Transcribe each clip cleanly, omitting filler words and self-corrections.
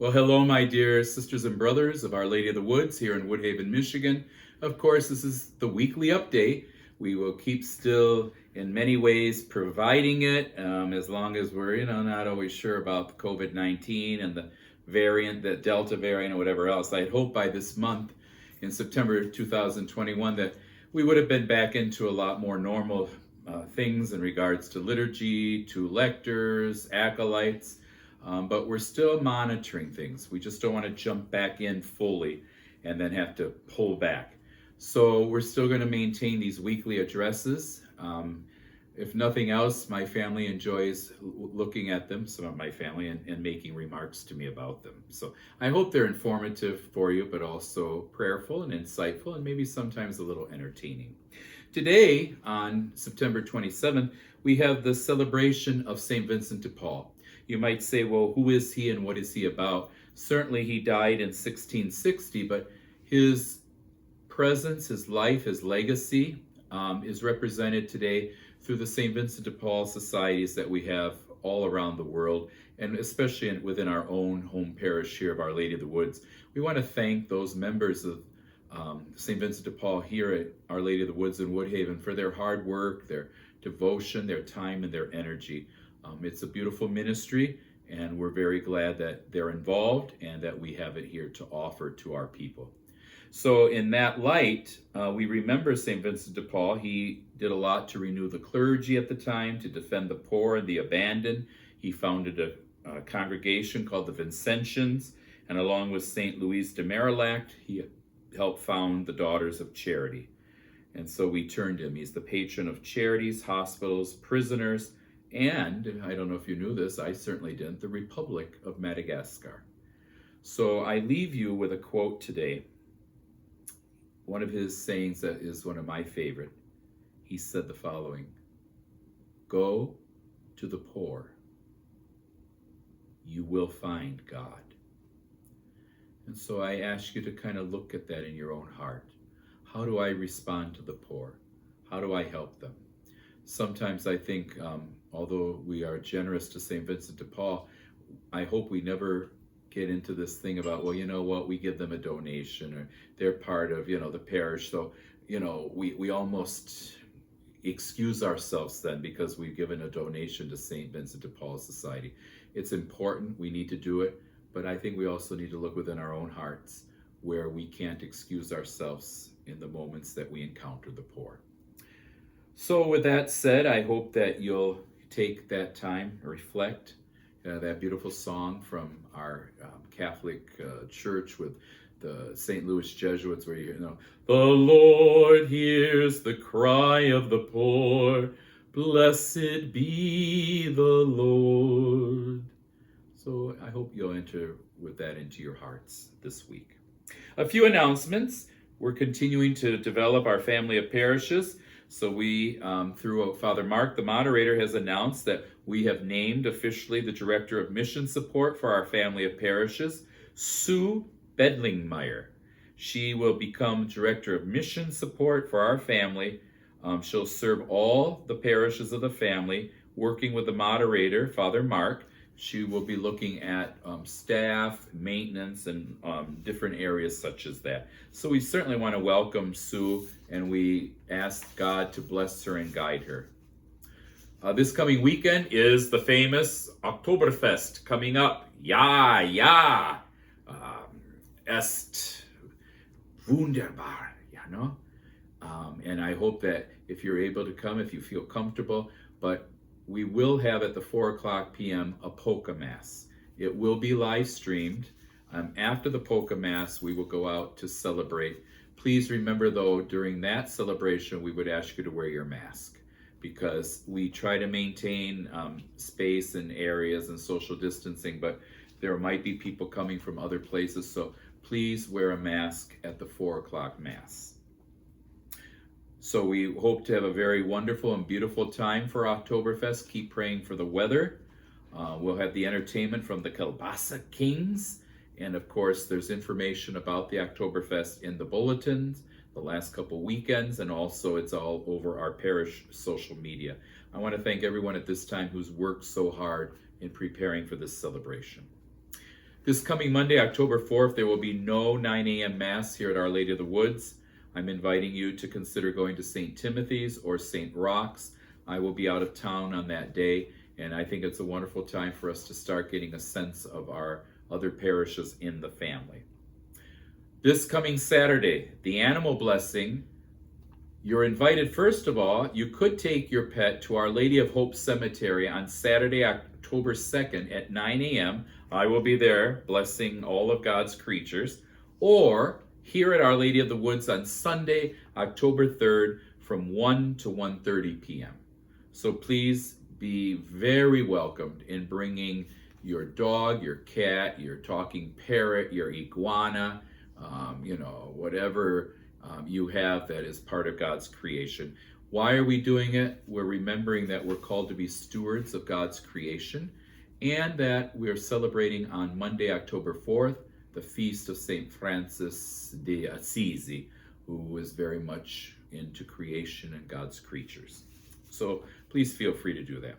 Well, hello, my dear sisters and brothers of Our Lady of the Woods here in Woodhaven, Michigan. Of course, this is the weekly update. We will keep still, in many ways, providing it as long as we're, not always sure about the COVID-19 and the variant, the Delta variant, or whatever else. I hope by this month, in September 2021, that we would have been back into a lot more normal things in regards to liturgy, to lectors, acolytes. But we're still monitoring things. We just don't want to jump back in fully and then have to pull back. So we're still going to maintain these weekly addresses. If nothing else, my family enjoys looking at them, some of my family, and making remarks to me about them. So I hope they're informative for you, but also prayerful and insightful, and maybe sometimes a little entertaining. Today, on September 27th, we have the celebration of St. Vincent de Paul. You might say, well, who is he and what is he about? Certainly he died in 1660, but his presence, his life, his legacy is represented today through the St. Vincent de Paul societies that we have all around the world, and especially within our own home parish here of Our Lady of the Woods. We want to thank those members of St. Vincent de Paul here at Our Lady of the Woods in Woodhaven for their hard work, their devotion, their time, and their energy. It's a beautiful ministry, and we're very glad that they're involved and that we have it here to offer to our people. So in that light, we remember St. Vincent de Paul. He did a lot to renew the clergy at the time, to defend the poor and the abandoned. He founded a congregation called the Vincentians, and along with St. Louise de Marillac, he helped found the Daughters of Charity. And so we turn to him. He's the patron of charities, hospitals, prisoners, and, I don't know if you knew this, I certainly didn't, the Republic of Madagascar. So I leave you with a quote today. One of his sayings that is one of my favorite. He said the following: "Go to the poor. You will find God." And so I ask you to kind of look at that in your own heart. How do I respond to the poor? How do I help them? Sometimes I think, although we are generous to St. Vincent de Paul, I hope we never get into this thing about, well, you know what, we give them a donation, or they're part of, the parish. So, we almost excuse ourselves then because we've given a donation to St. Vincent de Paul Society. It's important, we need to do it, but I think we also need to look within our own hearts where we can't excuse ourselves in the moments that we encounter the poor. So with that said, I hope that you'll take that time, reflect. That beautiful song from our Catholic church with the St. Louis Jesuits, where the Lord hears the cry of the poor, blessed be the Lord. So I hope you'll enter with that into your hearts this week. A few announcements. We're continuing to develop our family of parishes. So we, through Father Mark, the moderator, has announced that we have named officially the Director of Mission Support for our family of parishes, Sue Bedlingmeyer. She will become Director of Mission Support for our family. She'll serve all the parishes of the family, working with the moderator, Father Mark. She will be looking at staff, maintenance, and different areas such as that. So we certainly want to welcome Sue, and we ask God to bless her and guide her. This coming weekend is the famous Oktoberfest coming up. Ja, est wunderbar, and I hope that if you're able to come, if you feel comfortable, but we will have at the 4:00 p.m. a polka mass. It will be live streamed. After the polka mass, we will go out to celebrate. Please remember, though, during that celebration, we would ask you to wear your mask, because we try to maintain space and areas and social distancing, but there might be people coming from other places, so please wear a mask at the 4:00 mass. So we hope to have a very wonderful and beautiful time for Oktoberfest. Keep praying for the weather. We'll have the entertainment from the Kielbasa Kings. And of course, there's information about the Oktoberfest in the bulletins the last couple weekends, and also it's all over our parish social media. I want to thank everyone at this time who's worked so hard in preparing for this celebration. This coming Monday, October 4th, there will be no 9 a.m. Mass here at Our Lady of the Woods. I'm inviting you to consider going to St. Timothy's or St. Roch's. I will be out of town on that day, and I think it's a wonderful time for us to start getting a sense of our other parishes in the family. This coming Saturday, the animal blessing. You're invited, first of all, you could take your pet to Our Lady of Hope Cemetery on Saturday, October 2nd at 9 a.m. I will be there blessing all of God's creatures. Or here at Our Lady of the Woods on Sunday, October 3rd from 1 to 1:30 p.m. So please be very welcomed in bringing your dog, your cat, your talking parrot, your iguana, whatever you have that is part of God's creation. Why are we doing it? We're remembering that we're called to be stewards of God's creation, and that we're celebrating on Monday, October 4th, the feast of St. Francis de Assisi, who was very much into creation and God's creatures. So please feel free to do that.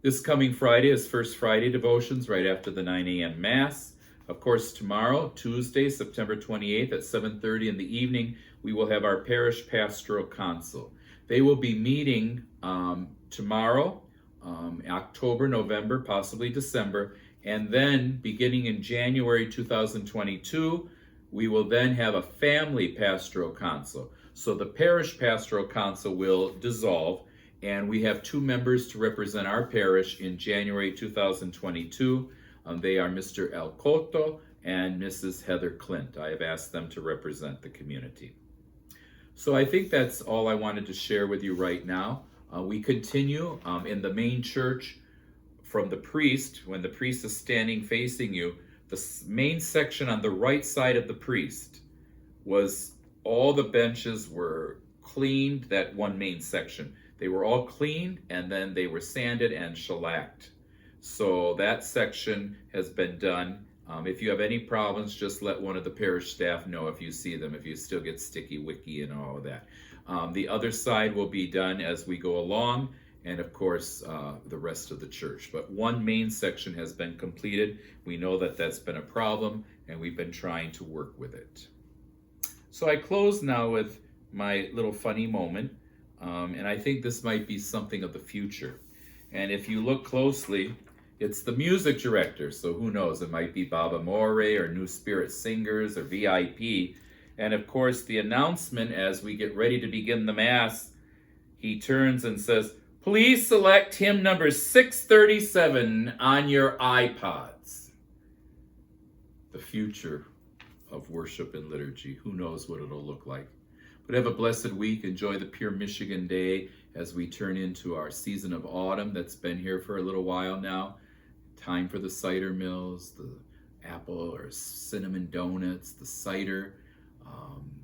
This coming Friday is First Friday devotions right after the 9 a.m. Mass. Of course, tomorrow, Tuesday, September 28th at 7:30 in the evening, we will have our Parish Pastoral Council. They will be meeting tomorrow, October, November, possibly December, and then beginning in January 2022, we will then have a Family Pastoral Council. So the Parish Pastoral Council will dissolve, and we have 2 members to represent our parish in January 2022. They are Mr. El Cotto and Mrs. Heather Clint. I have asked them to represent the community. So I think that's all I wanted to share with you right now. We continue in the main church from the priest. When the priest is standing facing you, the main section on the right side of the priest was all the benches were cleaned, that one main section. They were all cleaned, and then they were sanded and shellacked. So that section has been done. If you have any problems, just let one of the parish staff know if you see them, if you still get sticky wicky and all of that. The other side will be done as we go along, and of course the rest of the church. But one main section has been completed. We know that that's been a problem, and we've been trying to work with it. So I close now with my little funny moment, and I think this might be something of the future. And if you look closely, it's the music director, so who knows, it might be Baba More or New Spirit Singers or VIP. And of course, the announcement as we get ready to begin the Mass, he turns and says, "Please select hymn number 637 on your iPods." The future of worship and liturgy. Who knows what it'll look like. But have a blessed week. Enjoy the Pure Michigan Day as we turn into our season of autumn that's been here for a little while now. Time for the cider mills, the apple or cinnamon donuts, the cider,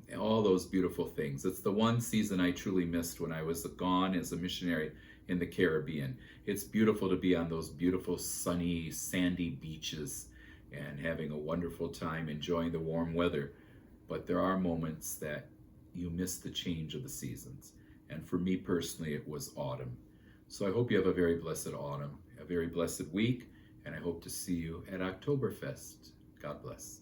and all those beautiful things. It's the one season I truly missed when I was gone as a missionary in the Caribbean. It's beautiful to be on those beautiful sunny, sandy beaches and having a wonderful time enjoying the warm weather. But there are moments that you miss the change of the seasons. And for me personally, it was autumn. So I hope you have a very blessed autumn, a very blessed week, and I hope to see you at Oktoberfest. God bless.